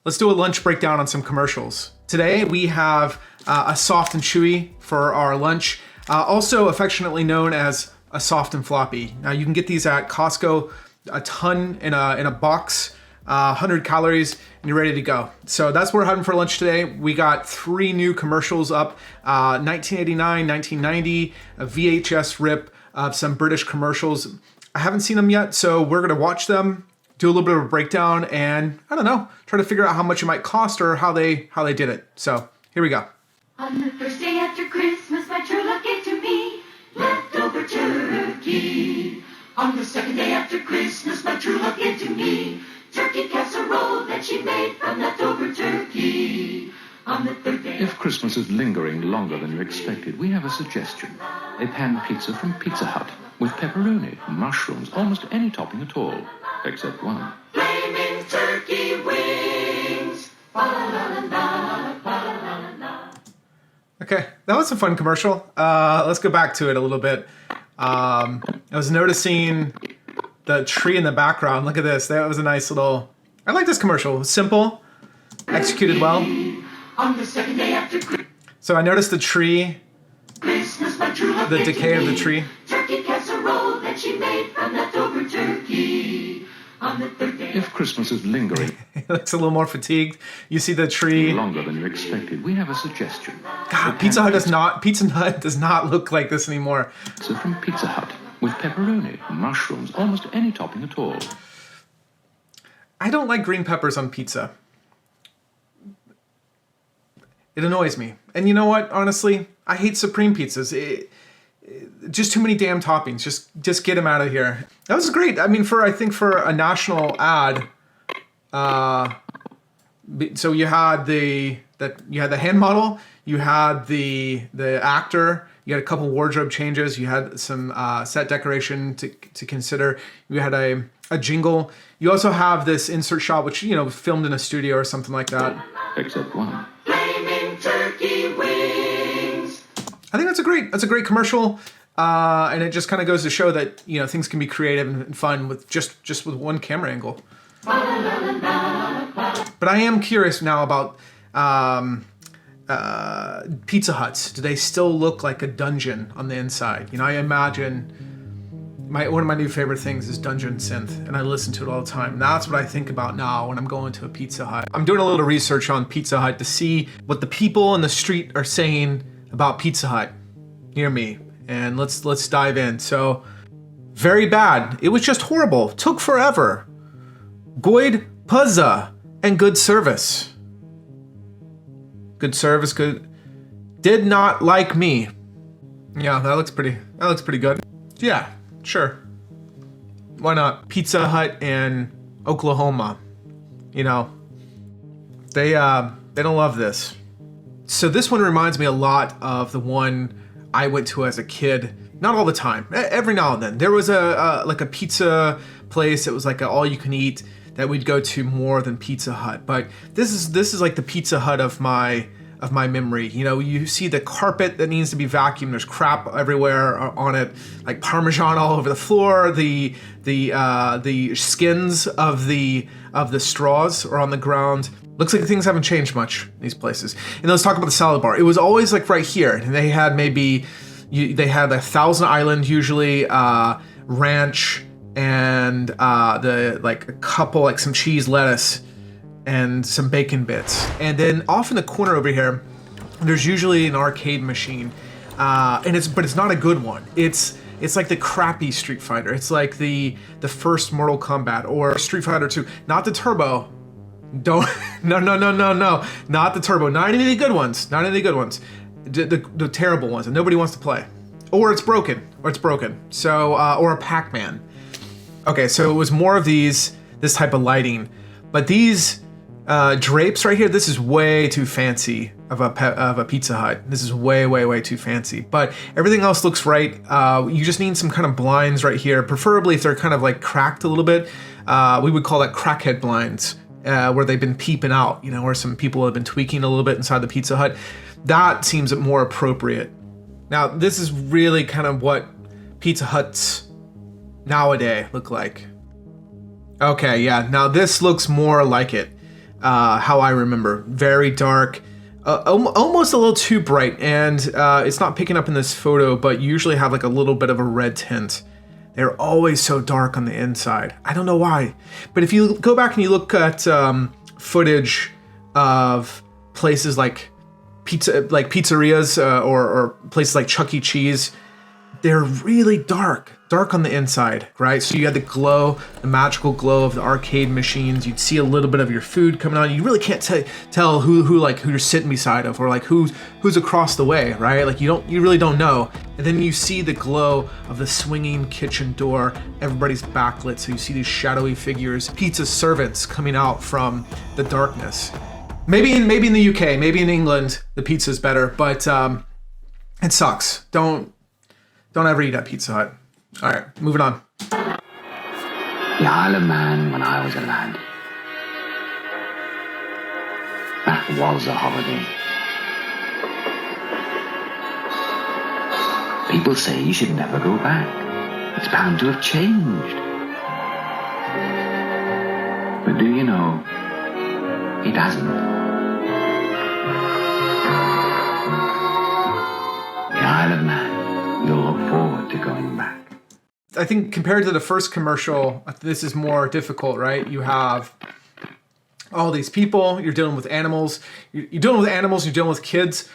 Let's do a lunch breakdown on some commercials. Today we have a soft and chewy for our lunch, also affectionately known as a soft and floppy. Now you can get these at Costco, a ton in a box, 100 calories, and you're ready to go. So that's what we're having for lunch today. We got 3 new commercials up, 1989, 1990, a VHS rip of some British commercials. I haven't seen them yet, so we're gonna watch them, do a little bit of a breakdown, and I don't know, try to figure out how much it might cost or how they did it. So here we go. On the first day after Christmas, my true love gave to me leftover turkey. On the second day after Christmas, my true love gave to me turkey casserole that she made from leftover turkey. On the third day... If Christmas is lingering longer than you expected, we have a suggestion. A pan pizza from Pizza Hut with pepperoni, mushrooms, almost any topping at all, except one. Flaming turkey wings. Ba-la-la-la-la. Okay, that was a fun commercial. Let's go back to it a little bit. I was noticing the tree in the background. Look at this. That was a nice little... I like this commercial. It was simple, executed well. On the second day after So I noticed the tree, Christmas, my true love the gave to decay of the me tree. turkey casserole that she made from leftover turkey. On the third day... If Christmas is lingering It looks a little more fatigued. You see the tree. longer than you expected, we have a suggestion. God, Pizza Hut does not look like this anymore. Pizza from Pizza Hut with pepperoni, mushrooms, almost any topping at all. I don't like green peppers on pizza. It annoys me. And you know what? Honestly, I hate Supreme pizzas. Just too many damn toppings. Just get them out of here. That was great. I mean, I think for a national ad, so you had the hand model, you had the actor, you had a couple wardrobe changes, you had some set decoration to consider, you had a jingle. You also have this insert shot, which filmed in a studio or something like that. Except one. Flaming turkey wings. I think that's a great commercial, and it just kind of goes to show that things can be creative and fun with just with one camera angle. But I am curious now about Pizza Huts. Do they still look like a dungeon on the inside? I imagine one of my new favorite things is Dungeon Synth, and I listen to it all the time. And that's what I think about now when I'm going to a Pizza Hut. I'm doing a little research on Pizza Hut to see what the people in the street are saying about Pizza Hut near me, and let's dive in. So, very bad. It was just horrible. Took forever. Good pizza and good service. Good service, good. Did not like me. Yeah, that looks pretty good. Yeah, sure. Why not? Pizza Hut in Oklahoma. They don't love this. So this one reminds me a lot of the one I went to as a kid. Not all the time. Every now and then. There was a pizza place that was like an all-you-can-eat that we'd go to more than Pizza Hut. But this is like the Pizza Hut of my memory. You see the carpet that needs to be vacuumed. There's crap everywhere on it, like Parmesan all over the floor. The skins of the straws are on the ground. Looks like things haven't changed much in these places. And let's talk about the salad bar. It was always like right here. And they had they had a Thousand Island usually, ranch, and some cheese, lettuce, and some bacon bits. And then off in the corner over here, there's usually an arcade machine, but it's not a good one. It's like the crappy Street Fighter. It's like the first Mortal Kombat or Street Fighter 2, not the Turbo. No, not the Turbo. Not any of the good ones. The terrible ones that nobody wants to play, or it's broken. So or a Pac-Man. Okay, so it was more of this type of lighting, but these drapes right here, this is way too fancy of a Pizza Hut. This is way too fancy, but everything else looks right. You just need some kind of blinds right here, preferably if they're kind of like cracked a little bit. We would call that crackhead blinds, where they've been peeping out, where some people have been tweaking a little bit inside the Pizza Hut. That seems more appropriate. Now, this is really kind of what Pizza Huts nowadays look like. Okay, yeah, now this looks more like it. how I remember. Very dark, almost a little too bright, and it's not picking up in this photo, but you usually have like a little bit of a red tint. They're always so dark on the inside. I don't know why, but if you go back and you look at footage of places like pizzerias or places like Chuck E. Cheese, they're really dark on the inside, right? So you had the glow, the magical glow of the arcade machines. You'd see a little bit of your food coming on. You really can't tell who you're sitting beside of, or like who's across the way, right? Like you really don't know. And then you see the glow of the swinging kitchen door. Everybody's backlit, so you see these shadowy figures, pizza servants coming out from the darkness. Maybe in the UK, maybe in England, the pizza's better, but it sucks. Don't ever eat at Pizza Hut. All right, moving on. The Isle of Man when I was a lad. That was a holiday. People say you should never go back. It's bound to have changed. But do you know, it hasn't. The Isle of Man, you'll look forward to going back. I think compared to the first commercial, this is more difficult, right? You have all these people, you're dealing with animals, you're dealing with animals, you're dealing with kids.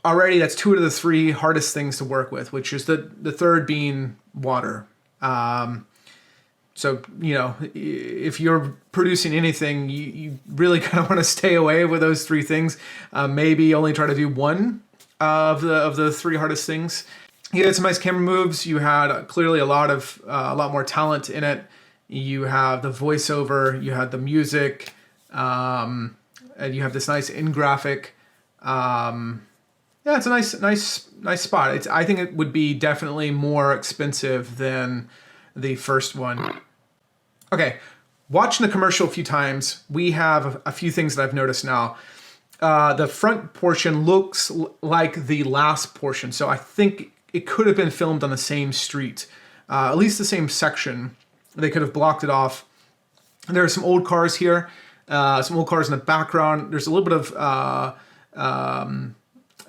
Already, that's 2 out of the 3 hardest things to work with, which is the third being water. So, you know, if you're producing anything, you really kind of want to stay away with those 3 things. Maybe only try to do one of the 3 hardest things. You had some nice camera moves. You had clearly a lot more talent in it. You have the voiceover. You had the music, and you have this nice in-graphic. Yeah, it's a nice spot. I think it would be definitely more expensive than the first one. Okay, watching the commercial a few times, we have a few things that I've noticed now. The front portion looks like the last portion, so I think it could have been filmed on the same street, at least the same section. They could have blocked it off. There are some old cars here, some old cars in the background. There's a little bit of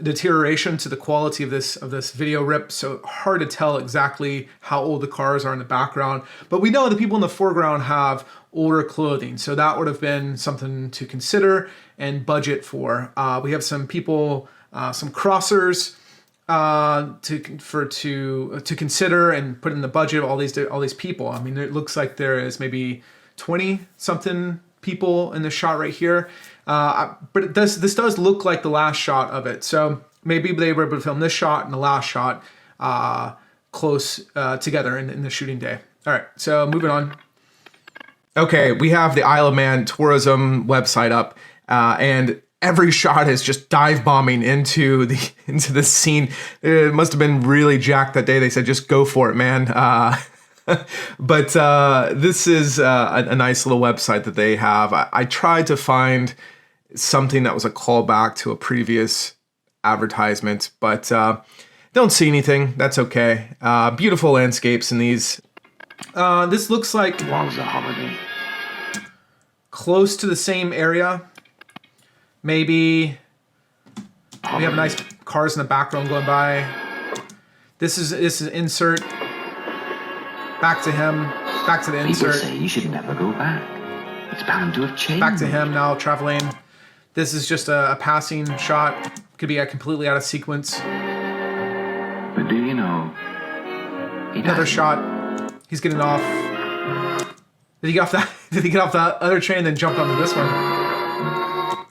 deterioration to the quality of this video rip, so hard to tell exactly how old the cars are in the background. But we know the people in the foreground have older clothing, so that would have been something to consider and budget for. We have some people, some crossers to consider and put in the budget of all these people. I mean, it looks like there is maybe 20 something people in the shot right here. But this does look like the last shot of it. So maybe they were able to film this shot and the last shot close together in the shooting day. All right, so moving on. Okay, we have the Isle of Man tourism website up, and every shot is just dive bombing into the scene. It must have been really jacked that day. They said, just go for it, man. But this is a nice little website that they have. I tried to find something that was a callback to a previous advertisement, but don't see anything. That's okay. Beautiful landscapes in these. This looks like Was a holiday. close to the same area. Maybe we have nice cars in the background going by. This is insert. Back to him. Back to the insert. People say you should never go back. It's bound to have changed. Back to him now traveling. This is just a passing shot. Could be completely out of sequence. But do you know? Another shot. He's getting off. Did he get off that? Did he get off that other train and then jump onto this one?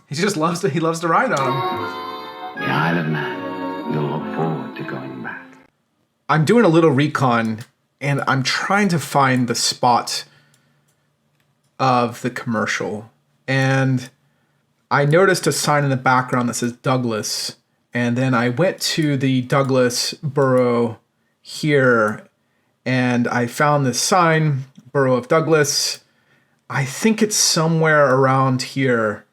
He loves to ride on them. The Isle of Man. You'll look forward to going back. I'm doing a little recon, and I'm trying to find the spot of the commercial. And I noticed a sign in the background that says Douglas. And then I went to the Douglas borough here, and I found this sign, Borough of Douglas. I think it's somewhere around here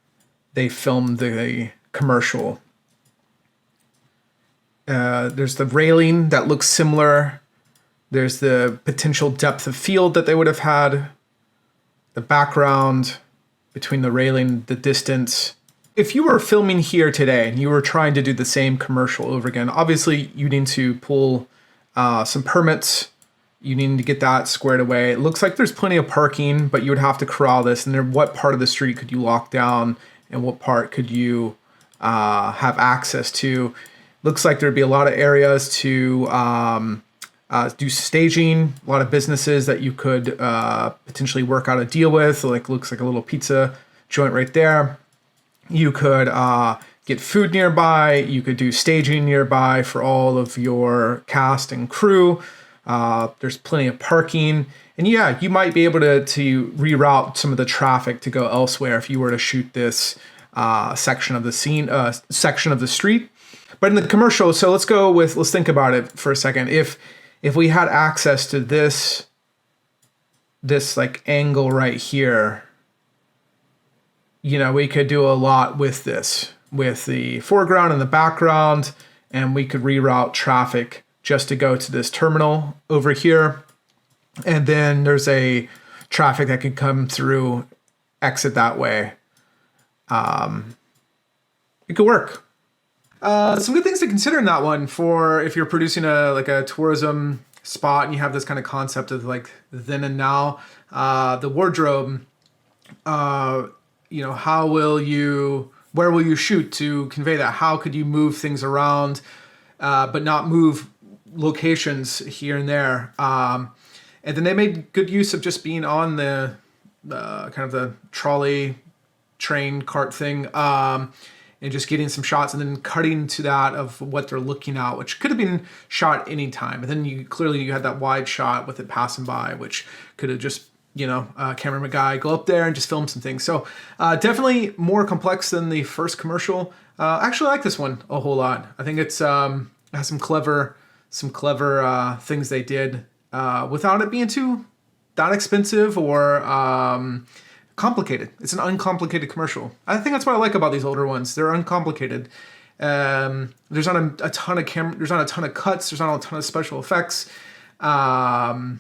they filmed the commercial. There's the railing that looks similar. There's the potential depth of field that they would have had. The background. between the railing, the distance. If you were filming here today and you were trying to do the same commercial over again, obviously you need to pull some permits. You need to get that squared away. It looks like there's plenty of parking, but you would have to corral this. And then what part of the street could you lock down and what part could you have access to? Looks like there'd be a lot of areas to do staging, a lot of businesses that you could potentially work out a deal with. Like looks like a little pizza joint right there. You could get food nearby. You could do staging nearby for all of your cast and crew. There's plenty of parking. And yeah, you might be able to reroute some of the traffic to go elsewhere if you were to shoot this section of the scene, section of the street. But in the commercial, so let's think about it for a second. If we had access to this like angle right here, you know, we could do a lot with this, with the foreground and the background, and we could reroute traffic just to go to this terminal over here. And then there's a traffic that could come through, exit that way. It could work. Some good things to consider in that one for if you're producing a tourism spot and you have this kind of concept of like then and now. The wardrobe, where will you shoot to convey that? How could you move things around, but not move locations here and there? And then they made good use of just being on the kind of the trolley train cart thing, and just getting some shots and then cutting to that of what they're looking at, which could have been shot anytime. And then you had that wide shot with it passing by, which could have just, cameraman guy go up there and just film some things. So definitely more complex than the first commercial. Actually, I like this one a whole lot. I think it has some clever things they did without it being too that expensive or complicated. It's an uncomplicated commercial. I think that's what I like about these older ones. They're uncomplicated. There's not a ton of there's not a ton of cuts. There's not a ton of special effects. Not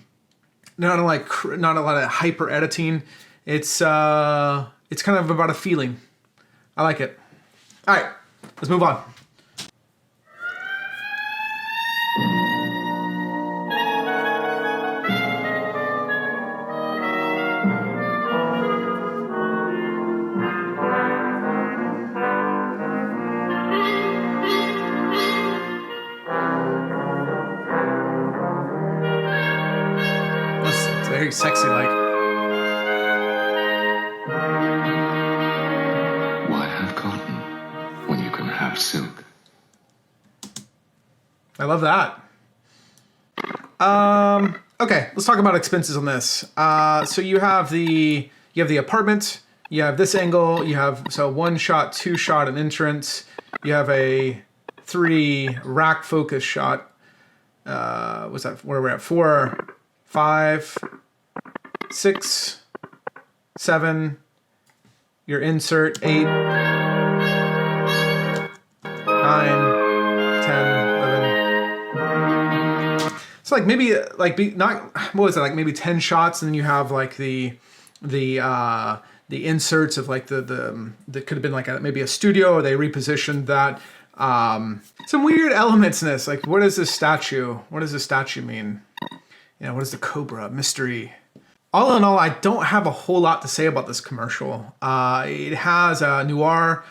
a lot of hyper editing. It's kind of about a feeling. I like it. All right, let's move on. Very sexy like. Why have cotton when you can have silk? I love that. Okay, let's talk about expenses on this. So you have the apartment, you have this angle, you have one shot, two shot, an entrance, you have a 3 rack focus shot. What's that? Where we're at 4, 5, 6, 7, your insert 8, 9, 10, 11. So like maybe maybe 10 shots, and then you have like the inserts of like the could have been like maybe a studio, or they repositioned that. Some weird elements in this. Like, what does this statue mean? What is the cobra? Mystery. All in all, I don't have a whole lot to say about this commercial. It has a noir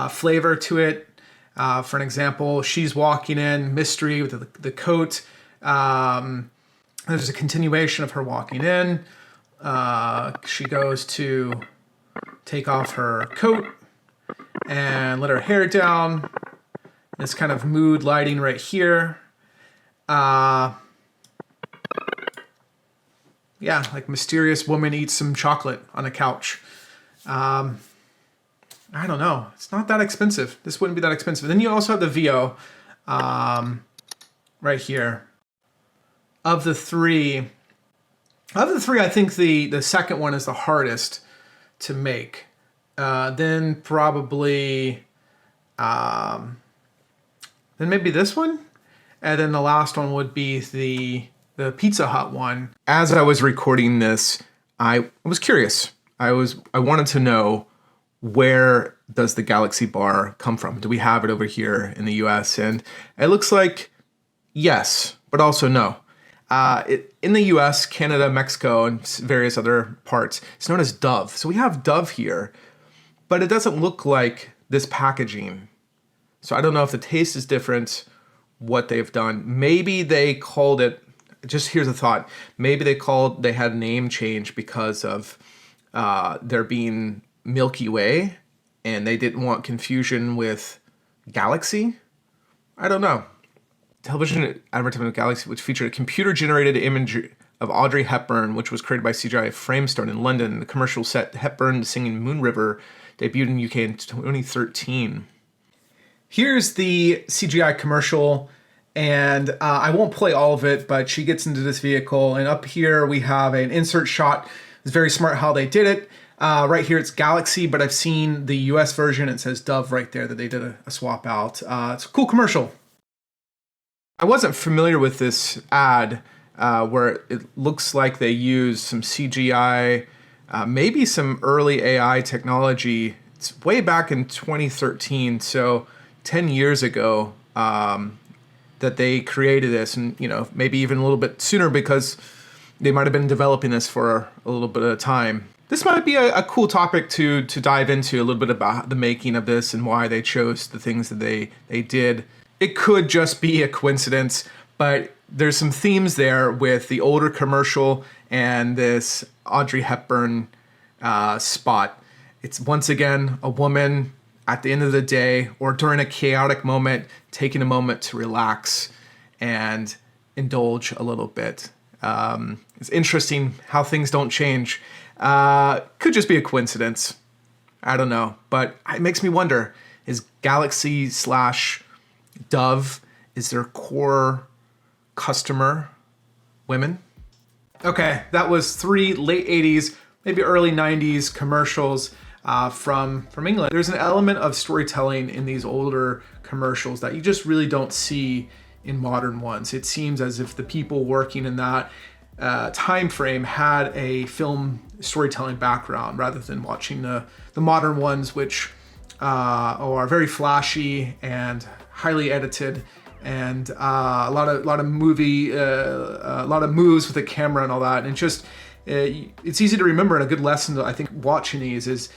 flavor to it. For an example, she's walking in, mystery with the coat. There's a continuation of her walking in. She goes to take off her coat and let her hair down. This kind of mood lighting right here. Yeah, like mysterious woman eats some chocolate on a couch. I don't know. It's not that expensive. This wouldn't be that expensive. Then you also have the VO right here. Of the three, I think the second one is the hardest to make. Then probably, then maybe this one, and then the last one would be the Pizza Hut one. As I was recording this, I was curious. I wanted to know, where does the Galaxy bar come from? Do we have it over here in the US? And it looks like yes, but also no. In the US, Canada, Mexico, and various other parts, it's known as Dove. So we have Dove here, but it doesn't look like this packaging. So I don't know if the taste is different, what they've done. Maybe they called it, just here's a thought, maybe they had a name change because of there being Milky Way, and they didn't want confusion with Galaxy. I don't know. Television advertisement of Galaxy, which featured a computer-generated image of Audrey Hepburn, which was created by CGI Framestone in London. The commercial set Hepburn singing Moon River debuted in UK in 2013. Here's the CGI commercial, and I won't play all of it, but she gets into this vehicle, and up here we have an insert shot. It's very smart how they did it. Right here it's Galaxy, but I've seen the US version. It says Dove right there that they did a swap out. It's a cool commercial. I wasn't familiar with this ad where it looks like they use some CGI, maybe some early AI technology. It's way back in 2013, so 10 years ago that they created this, and maybe even a little bit sooner because they might have been developing this for a little bit of time. This might be a cool topic to dive into, a little bit about the making of this and why they chose the things that they did. It could just be a coincidence, but there's some themes there with the older commercial and this Audrey Hepburn spot. It's once again a woman at the end of the day or during a chaotic moment, taking a moment to relax and indulge a little bit. It's interesting how things don't change. Could just be a coincidence. I don't know. But it makes me wonder, is Galaxy / Dove, is their core customer women? Okay, that was 3 late 80s, maybe early 90s commercials from England. There's an element of storytelling in these older commercials that you just really don't see in modern ones. It seems as if the people working in that time frame had a film storytelling background rather than watching the modern ones, which are very flashy and highly edited, and a lot of movie, a lot of moves with the camera and all that. And just it's easy to remember, and a good lesson I think watching these is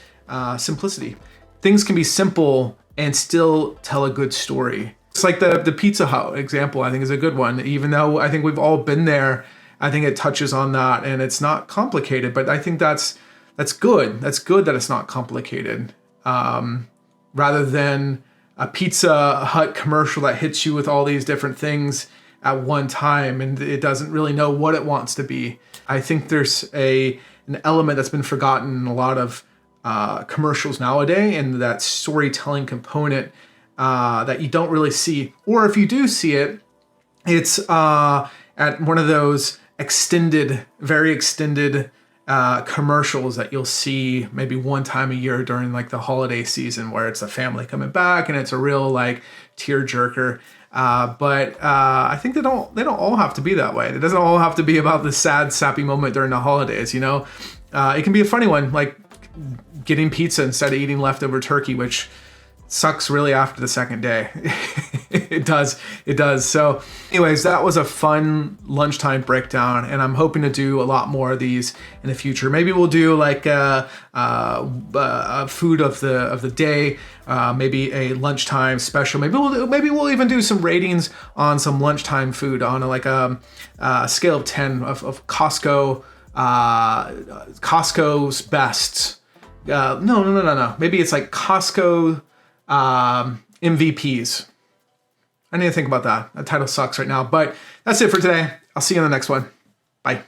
simplicity. Things can be simple and still tell a good story. It's like the Pizza Hut example, I think, is a good one. Even though I think we've all been there, I think it touches on that, and it's not complicated. But I think that's good. That's good that it's not complicated, rather than a Pizza Hut commercial that hits you with all these different things at one time, and it doesn't really know what it wants to be. I think there's an element that's been forgotten in a lot of commercials nowadays, and that storytelling component that you don't really see, or if you do see it, it's at one of those very extended commercials that you'll see maybe one time a year during like the holiday season, where it's a family coming back and it's a real like tearjerker. But I think they don't all have to be that way. It doesn't all have to be about the sad, sappy moment during the holidays. It can be a funny one, like getting pizza instead of eating leftover turkey, which sucks really after the second day. It does. So anyways, that was a fun lunchtime breakdown, and I'm hoping to do a lot more of these in the future. Maybe we'll do like a food of the day, maybe a lunchtime special. Maybe we'll even do some ratings on some lunchtime food on a scale of 10 of Costco's best. No. Maybe it's like Costco MVPs. I need to think about that. That title sucks right now, but that's it for today. I'll see you on the next one. Bye.